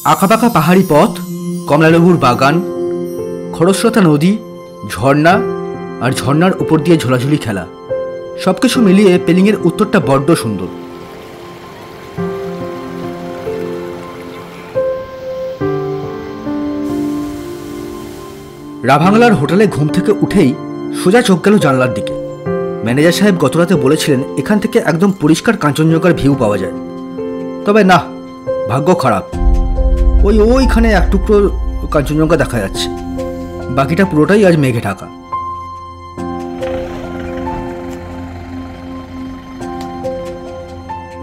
আঁকাবাঁকা পাহাড়ি পথ, কমলালেবুর বাগান, খরস্রোতা নদী, ঝর্ণা আর ঝর্ণার উপর দিয়ে ঝোলাঝুলি খেলা, সবকিছু মিলিয়ে পেলিংয়ের উত্তরটা বড্ড সুন্দর। রাভাংলার হোটেলে ঘুম থেকে উঠেই সোজা চোখ গেল জানলার দিকে। ম্যানেজার সাহেব গতরাতে বলেছিলেন এখান থেকে একদম পরিষ্কার কাঞ্চনজঙ্ঘার ভিউ পাওয়া যায়। তবে না, ভাগ্য খারাপ। ওইখানে এক টুকরো কাঞ্চনজঙ্ঘা দেখা যাচ্ছে, বাকিটা পুরোটাই আজ মেঘে ঢাকা।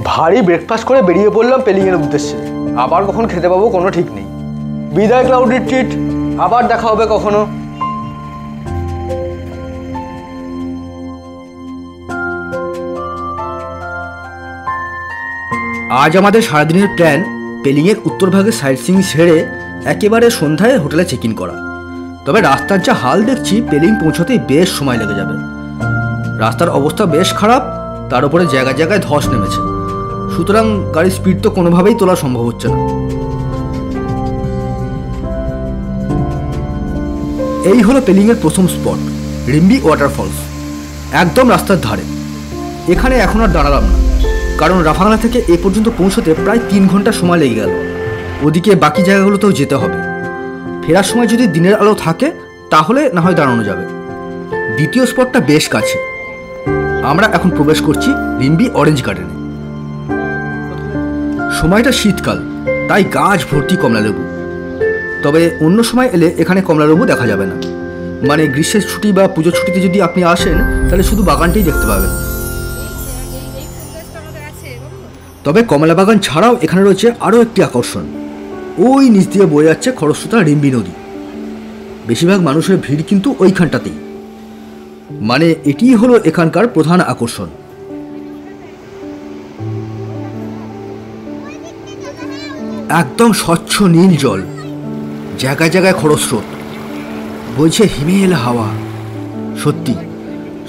ভারী ব্রেকফাস্ট করে বেরিয়ে পড়লাম পেলিংয়ের উদ্দেশ্যে। আবার কখন খেতে পাবো কোনো ঠিক নেই। বিদায় ক্লাউড রিট্রিট, আবার দেখা হবে কখনো। আজ আমাদের সারাদিনের প্ল্যান পেলিংয়ের উত্তরভাগে সাইট সিইং সেরে একেবারে সন্ধ্যায় হোটেলে চেক ইন করা। তবে রাস্তার যা হাল দেখছি, পেলিং পৌঁছতেই বেশ সময় লেগে যাবে। রাস্তার অবস্থা বেশ খারাপ, তার উপরে জায়গায় জায়গায় ধস নেমেছে, সুতরাং গাড়ির স্পিড তো কোনোভাবেই তোলা সম্ভব হচ্ছে না। এই হলো পেলিংয়ের প্রথম স্পট, রিম্বি ওয়াটারফলস, একদম রাস্তার ধারে। এখানে এখন আর দাঁড়ালাম না, কারণ রাভাংলা থেকে এ পর্যন্ত পৌঁছতে প্রায় 3 ঘন্টা সময় লেগে গেল। ওদিকে বাকি জায়গাগুলোতেও যেতে হবে। ফেরার সময় যদি দিনের আলো থাকে তাহলে না হয় দাঁড়ানো যাবে। দ্বিতীয় স্পটটা বেশ কাছে। আমরা এখন প্রবেশ করছি রিম্বি অরেঞ্জ গার্ডেনে। সময়টা শীতকাল, তাই গাছ ভর্তি কমলালেবু। তবে অন্য সময় এলে এখানে কমলালেবু দেখা যাবে না। মানে গ্রীষ্মের ছুটি বা পুজোর ছুটিতে যদি আপনি আসেন তাহলে শুধু বাগানটাই দেখতে পাবেন। তবে কমলা বাগান ছাড়াও এখানে রয়েছে আরও একটি আকর্ষণ। ওই নিচ দিয়ে বয়ে যাচ্ছে খরস্রোতা রিম্বি নদী। বেশিরভাগ মানুষের ভিড় কিন্তু ওইখানটাতেই। মানে এটিই হলো এখানকার প্রধান আকর্ষণ। একদম স্বচ্ছ নীল জল, জায়গায় জায়গায় খরস্রোত, বইছে হিমেল হাওয়া। সত্যি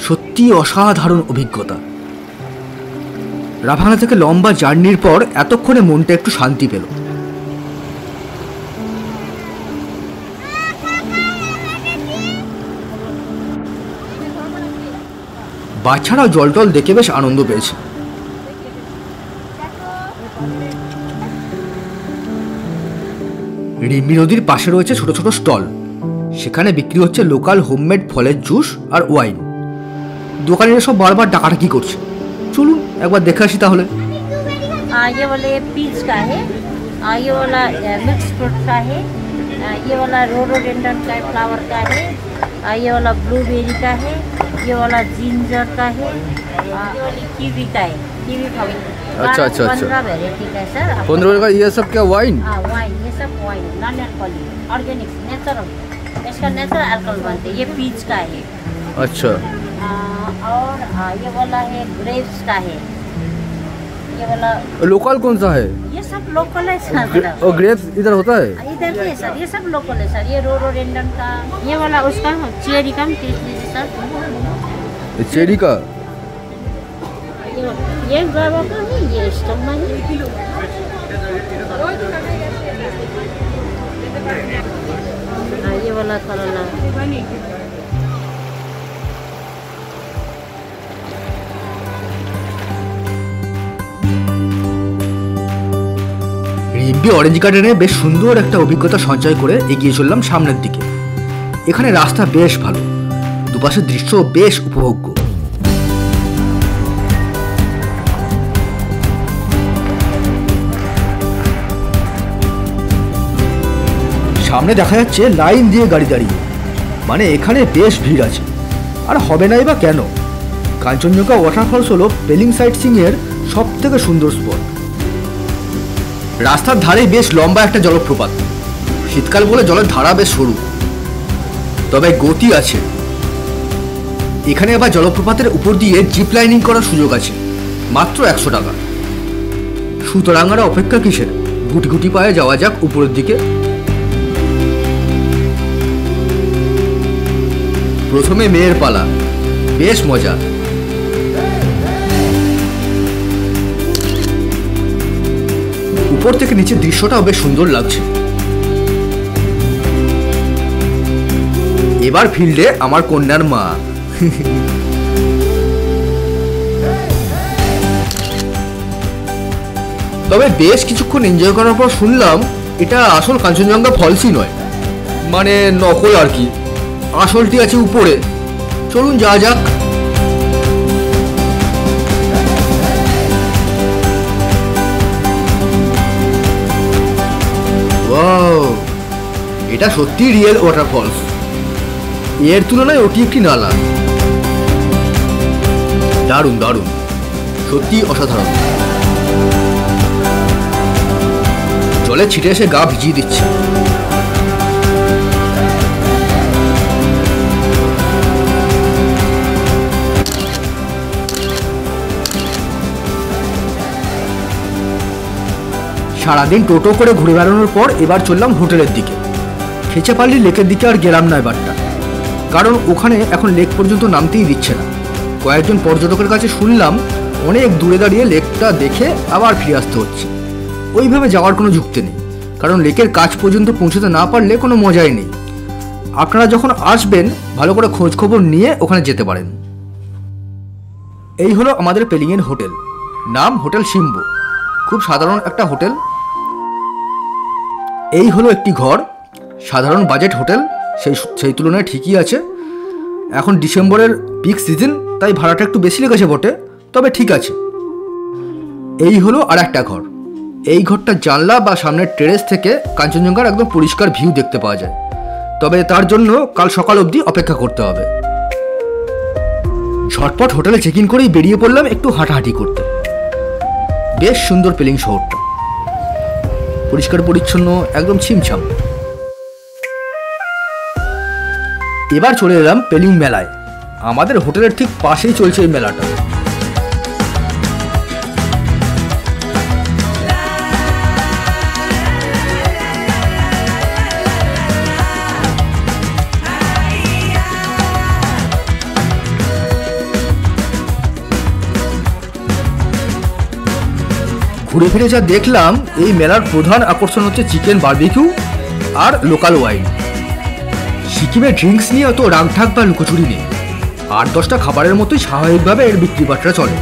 সত্যি অসাধারণ অভিজ্ঞতা। রাভাংলা থেকে লম্বা জার্নির পর এতক্ষণে মনটা একটু শান্তি পেল। বাচ্চারাও জল টল দেখে বেশ আনন্দ পেয়েছে। রিম্বি নদীর পাশে রয়েছে ছোট ছোট স্টল, সেখানে বিক্রি হচ্ছে লোকাল হোমমেড ফলের জুস আর ওয়াইন। দোকানিরা সব বারবার ডাকাডাকি করছে। চলুন একবার দেখে আসি তাহলে। ये वाला पीच का है, ये वाला मिक्स फ्रूट का है, ये वाला रोडोडेंड्रन का फ्लावर का है, ये वाला ब्लूबेरी का है, ये वाला जिंजर का है, ये वाली कीवी का है। कीवी का अच्छा अच्छा अच्छा 15 वैरायटी का है सर। 15 का ये सब क्या वाइन? हाँ वाइन, ये सब wine non alcoholic organic natural, इसका नेचुरल अल्कोहल बनते हैं। ये पीच का है। अच्छा। और ये वाला है ग्रेप्स का है। ये वाला लोकल कौन सा है? ये सब लोकल है सर। और ग्रेप्स इधर होता है? इधर भी है सर, ये सब लोकल है सर। ये रोडोडेंड्रन का, ये वाला उसका चेरी का टेस्ट लीजिए सर। चेरी का ये गावा का है, ये स्टम है। ये वाला करला। রিম্বি অরেঞ্জ গার্ডেনে বেশ সুন্দর একটা অভিজ্ঞতা সঞ্চয় করে এগিয়ে চললাম সামনের দিকে। এখানে রাস্তা বেশ ভালো, দুপাশের দৃশ্য বেশ উপভোগ্য। সামনে দেখা যাচ্ছে লাইন দিয়ে গাড়ি দাঁড়িয়ে, মানে এখানে বেশ ভিড় আছে। আর হবে নাই বা কেন? কাঞ্চনজঙ্ঘা ওয়াটারফলস হলো পেলিং সাইট সিইং এর সব থেকে সুন্দর স্পট। রাস্তার ধারে বেশ লম্বা একটা জলপ্রপাত। শীতকাল বলে জলের ধারা বেশ সরু, তবে গতি আছে। এখানে আবার জলপ্রপাতের উপর দিয়ে জিপ লাইনিং করার সুযোগ আছে, মাত্র 100 টাকা। সুতরাং আর অপেক্ষা কিসের, গুটি গুটি পায়ে যাওয়া যাক উপরের দিকে। প্রথমে মেয়ের পালা, বেশ মজা। উপর থেকে নিচের দৃশ্যটাও বেশ সুন্দর লাগছে। এবার ফিল্ডে আমার কন্যার মা। তবে বেশ কিছুক্ষণ এনজয় করার পর শুনলাম এটা আসল কাঞ্চনজঙ্ঘা ফলসই নয়, মানে নকল আর কি, আসলটি আছে উপরে। চলুন যাওয়া যাক। ওয়াও, এটা সত্যি রিয়েল ওয়াটারফলস। এর তুলনায় ওটি একটি নালা। দারুণ দারুণ, সত্যি অসাধারণ। জলে ছিটে এসে গা ভিজিয়ে দিচ্ছে। সারাদিন টোটো করে ঘুরে বেড়ানোর পর এবার চললাম হোটেলের দিকে। খেচাপাল্লি লেকের দিকে আর গেলাম না এবারটা, কারণ ওখানে এখন লেক পর্যন্ত নামতেই দিচ্ছে না। কয়েকজন পর্যটকের কাছে শুনলাম অনেক দূরে দাঁড়িয়ে লেকটা দেখে আবার ফিরে আসতে হচ্ছে। ওইভাবে যাওয়ার কোনো যুক্তি নেই, কারণ লেকের কাছ পর্যন্ত পৌঁছতে না পারলে কোনো মজাই নেই। আপনারা যখন আসবেন ভালো করে খোঁজ খবর নিয়ে ওখানে যেতে পারেন। এই হলো আমাদের পেলিংয়ের হোটেল, নাম হোটেল শিম্বু। খুব সাধারণ একটা হোটেল। এই হলো একটি ঘর, সাধারণ বাজেট হোটেল, সেই তুলনায় ঠিকই আছে। এখন ডিসেম্বরের পিক সিজন, তাই ভাড়াটা একটু বেশি লেগেছে বটে, তবে ঠিক আছে। এই হলো আর একটা ঘর। এই ঘরটা জানলা বা সামনের টেরেস থেকে কাঞ্চনজঙ্ঘার একদম পরিষ্কার ভিউ দেখতে পাওয়া যায়, তবে তার জন্য কাল সকাল অবধি অপেক্ষা করতে হবে। ঝটপট হোটেলে চেক ইন করেই বেরিয়ে পড়লাম একটু হাঁটাহাঁটি করতে। বেশ সুন্দর পেলিং শহরটা, পরিষ্কার পরিচ্ছন্ন, একদম ছিমছাম। এবার চলে এলাম পেলিং মেলায়। আমাদের হোটেলের ঠিক পাশেই চলছে এই মেলাটা। ঘুরে ফিরে যা দেখলাম, এই মেলার প্রধান আকর্ষণ হচ্ছে চিকেন বারবিকিউ আর লোকাল ওয়াইন। সিকিমের ড্রিঙ্কস নিয়ে অত রাগঢাক বা লুকোচুরি নেই, 8-10টা খাবারের মতোই স্বাভাবিকভাবে এর বিক্রি বাট্টা চলে।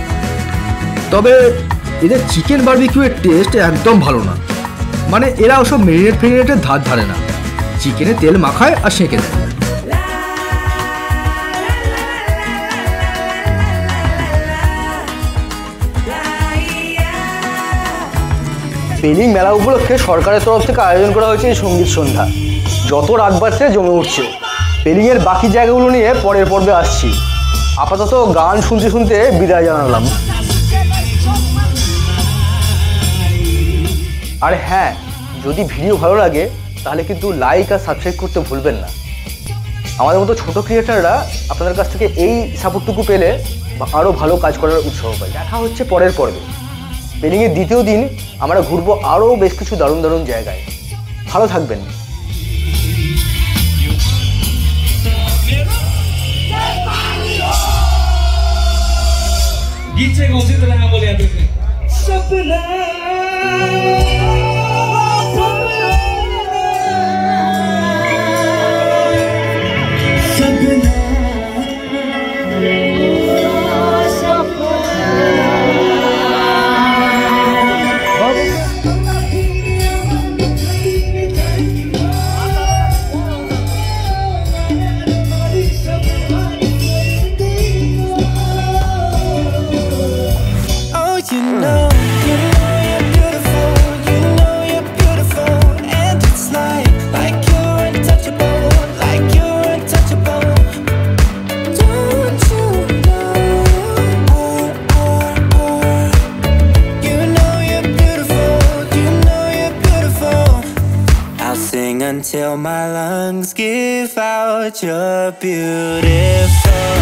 তবে এদের চিকেন বারবিকিউয়ের টেস্ট একদম ভালো না, মানে এরা ওসব মেরিনেটের ধার ধারে না, চিকেনে তেল মাখায় আর সেঁকে দেয়। পেলিং মেলা উপলক্ষে সরকারের তরফ থেকে আয়োজন করা হয়েছে এই সঙ্গীত সন্ধ্যা। যত রাত বাড়ছে জমে উঠছে। পেলিংয়ের বাকি জায়গাগুলো নিয়ে পরের পর্বে আসছি। আপাতত গান শুনতে শুনতে বিদায় জানালাম। আর হ্যাঁ, যদি ভিডিও ভালো লাগে তাহলে কিন্তু লাইক আর সাবস্ক্রাইব করতে ভুলবেন না। আমাদের মতো ছোটো ক্রিয়েটাররা আপনাদের কাছ থেকে এই সাপোর্টটুকু পেলে আরও ভালো কাজ করার উৎসাহ পাই। দেখা হচ্ছে পরের পর্বে। পেলিংয়ের দ্বিতীয় দিন আমরা ঘুরবো আরও বেশ কিছু দারুণ দারুণ জায়গায়। ভালো থাকবেন। Dice così te la volevo dire. Until my lungs give out, you're beautiful.